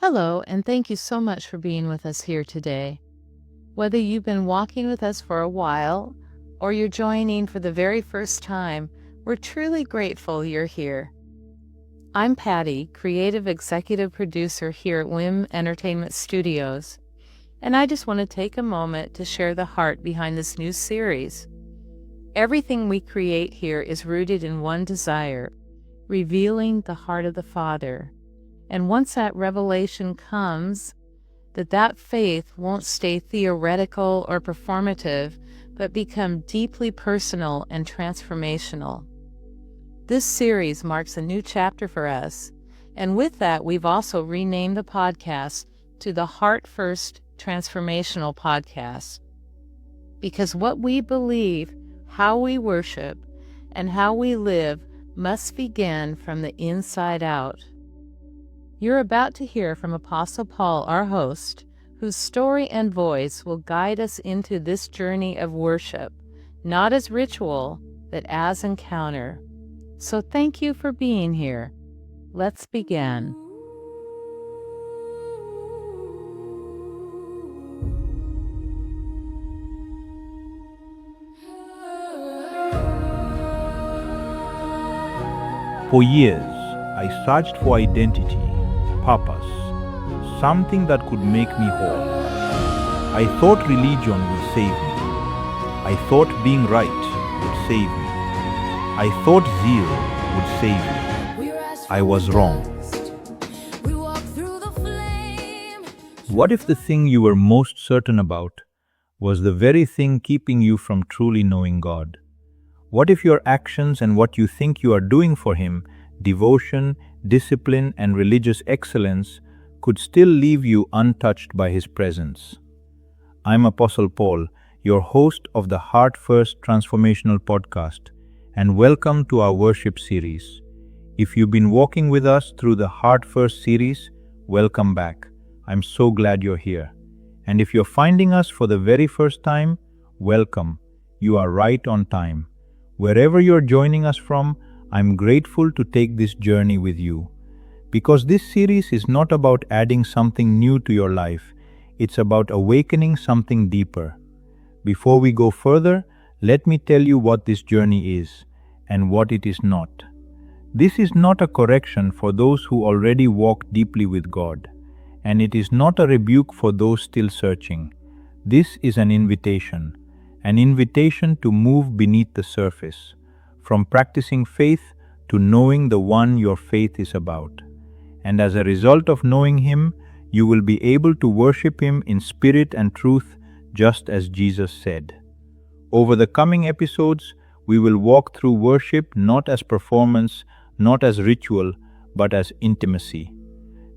Hello, and thank you so much for being with us here today. Whether you've been walking with us for a while or you're joining for the very first time, we're truly grateful you're here. I'm Patty, creative executive producer here at WIM Entertainment Studios, and I just want to take a moment to share the heart behind this new series. Everything we create here is rooted in one desire, revealing the heart of the Father. And once that revelation comes, that faith won't stay theoretical or performative, but become deeply personal and transformational. This series marks a new chapter for us, and with that, we've also renamed the podcast to the Heart First Transformational Podcast. Because what we believe, how we worship, and how we live must begin from the inside out. You're about to hear from Apostle Paul, our host, whose story and voice will guide us into this journey of worship, not as ritual, but as encounter. So thank you for being here. Let's begin. For years, I searched for identity, purpose, something that could make me whole. I thought religion would save me. I thought being right would save me. I thought zeal would save me. I was wrong. What if the thing you were most certain about was the very thing keeping you from truly knowing God? What if your actions and what you think you are doing for Him, devotion, discipline, and religious excellence, could still leave you untouched by His presence? I'm Apostle Paul, your host of the Heart First Transformational Podcast, and welcome to our worship series. If you've been walking with us through the Heart First series, welcome back. I'm so glad you're here. And if you're finding us for the very first time, welcome. You are right on time. Wherever you're joining us from, I'm grateful to take this journey with you. Because this series is not about adding something new to your life, it's about awakening something deeper. Before we go further, let me tell you what this journey is and what it is not. This is not a correction for those who already walk deeply with God, and it is not a rebuke for those still searching. This is an invitation to move beneath the surface, from practicing faith to knowing the one your faith is about. And as a result of knowing Him, you will be able to worship Him in spirit and truth, just as Jesus said. Over the coming episodes, we will walk through worship not as performance, not as ritual, but as intimacy.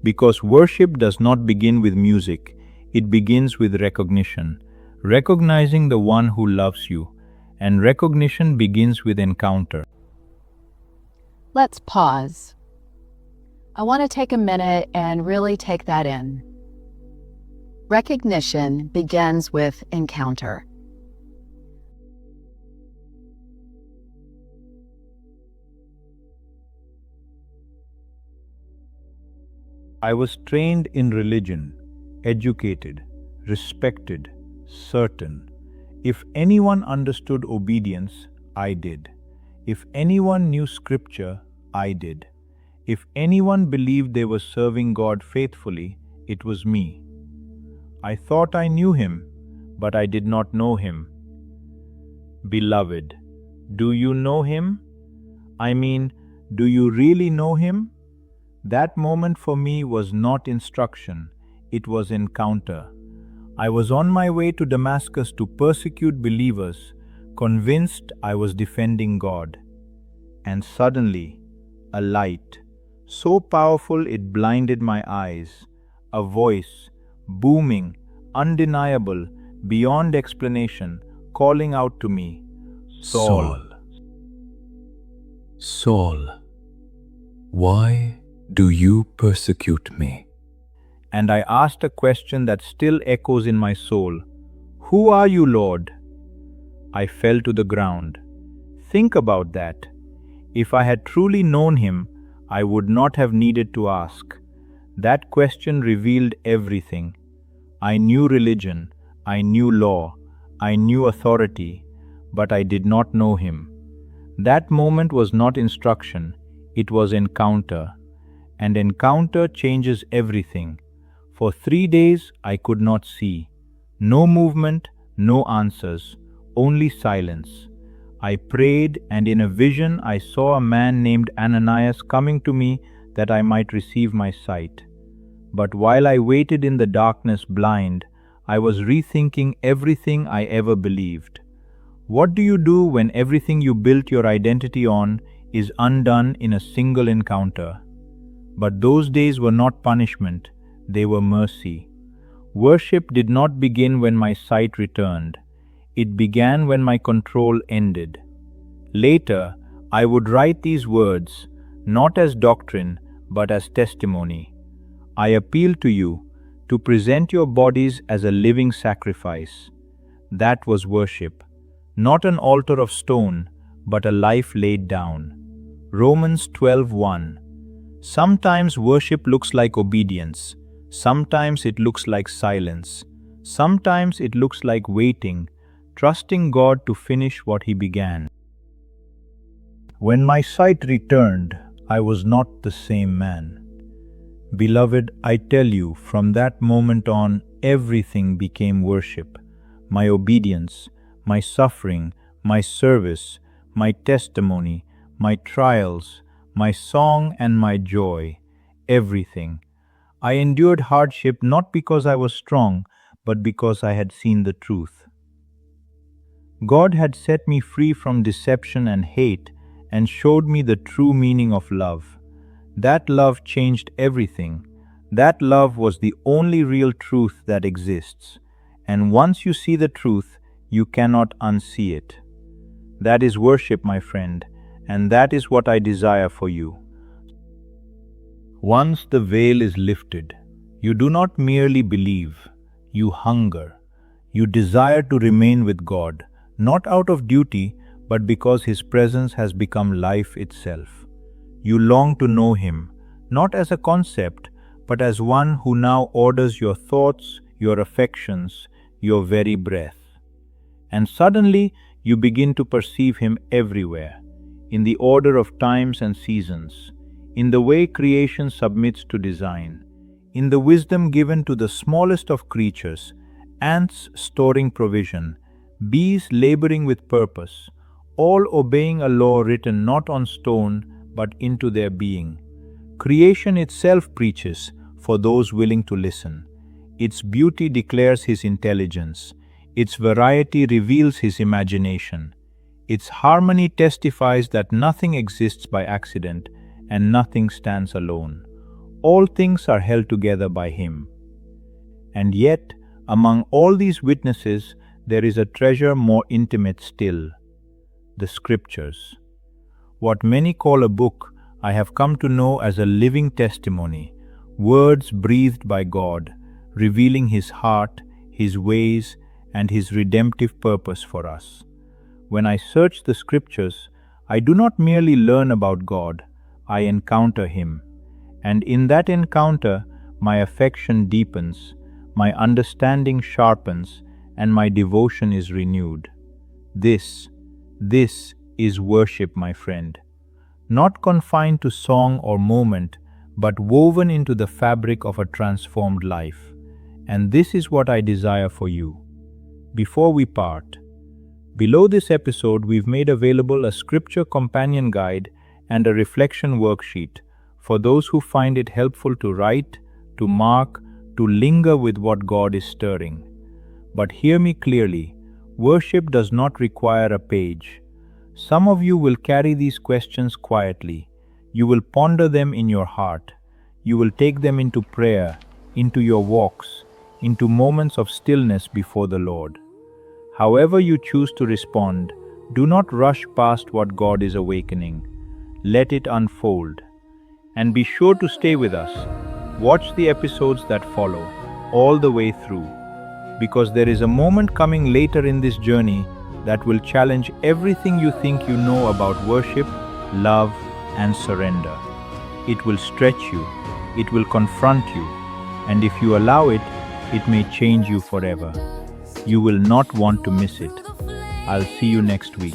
Because worship does not begin with music, it begins with recognition. Recognizing the one who loves you, and recognition begins with encounter. Let's pause. I want to take a minute and really take that in. Recognition begins with encounter. I was trained in religion, educated, respected, certain. If anyone understood obedience, I did. If anyone knew scripture, I did. If anyone believed they were serving God faithfully, it was me. I thought I knew Him, but I did not know Him. Beloved, do you know Him? I mean, do you really know Him? That moment for me was not instruction, it was encounter. I was on my way to Damascus to persecute believers, convinced I was defending God. And suddenly, a light, so powerful it blinded my eyes, a voice, booming, undeniable, beyond explanation, calling out to me, Saul. Saul, why do you persecute me? And I asked a question that still echoes in my soul. Who are you, Lord? I fell to the ground. Think about that. If I had truly known Him, I would not have needed to ask. That question revealed everything. I knew religion, I knew law, I knew authority, but I did not know Him. That moment was not instruction, it was encounter. And encounter changes everything. For 3 days I could not see. No movement, no answers, only silence. I prayed, and in a vision I saw a man named Ananias coming to me that I might receive my sight. But while I waited in the darkness blind, I was rethinking everything I ever believed. What do you do when everything you built your identity on is undone in a single encounter? But those days were not punishment, they were mercy. Worship did not begin when my sight returned. It began when my control ended. Later, I would write these words, not as doctrine, but as testimony. I appeal to you to present your bodies as a living sacrifice. That was worship. Not an altar of stone, but a life laid down. Romans 12:1. Sometimes worship looks like obedience. Sometimes it looks like silence. Sometimes it looks like waiting, trusting God to finish what He began. When my sight returned, I was not the same man. Beloved, I tell you, from that moment on, everything became worship. My obedience, my suffering, my service, my testimony, my trials, my song and my joy, everything. I endured hardship not because I was strong, but because I had seen the truth. God had set me free from deception and hate and showed me the true meaning of love. That love changed everything. That love was the only real truth that exists. And once you see the truth, you cannot unsee it. That is worship, my friend, and that is what I desire for you. Once the veil is lifted, you do not merely believe, you hunger. You desire to remain with God, not out of duty, but because His presence has become life itself. You long to know Him, not as a concept, but as one who now orders your thoughts, your affections, your very breath. And suddenly you begin to perceive Him everywhere, in the order of times and seasons, in the way creation submits to design, in the wisdom given to the smallest of creatures, ants storing provision, bees laboring with purpose, all obeying a law written not on stone but into their being. Creation itself preaches for those willing to listen. Its beauty declares His intelligence. Its variety reveals His imagination. Its harmony testifies that nothing exists by accident and nothing stands alone. All things are held together by Him. And yet, among all these witnesses, there is a treasure more intimate still, the Scriptures. What many call a book, I have come to know as a living testimony, words breathed by God, revealing His heart, His ways, and His redemptive purpose for us. When I search the Scriptures, I do not merely learn about God, I encounter Him. And in that encounter, my affection deepens, my understanding sharpens, and my devotion is renewed. This is worship, my friend. Not confined to song or moment, but woven into the fabric of a transformed life. And this is what I desire for you. Before we part, below this episode we've made available a scripture companion guide and a reflection worksheet for those who find it helpful to write, to mark, to linger with what God is stirring. But hear me clearly, worship does not require a page. Some of you will carry these questions quietly. You will ponder them in your heart. You will take them into prayer, into your walks, into moments of stillness before the Lord. However you choose to respond, do not rush past what God is awakening. Let it unfold. And be sure to stay with us. Watch the episodes that follow, all the way through, because there is a moment coming later in this journey that will challenge everything you think you know about worship, love, and surrender. It will stretch you, It will confront you, and if you allow it, it may change you forever. You will not want to miss it. I'll see you next week.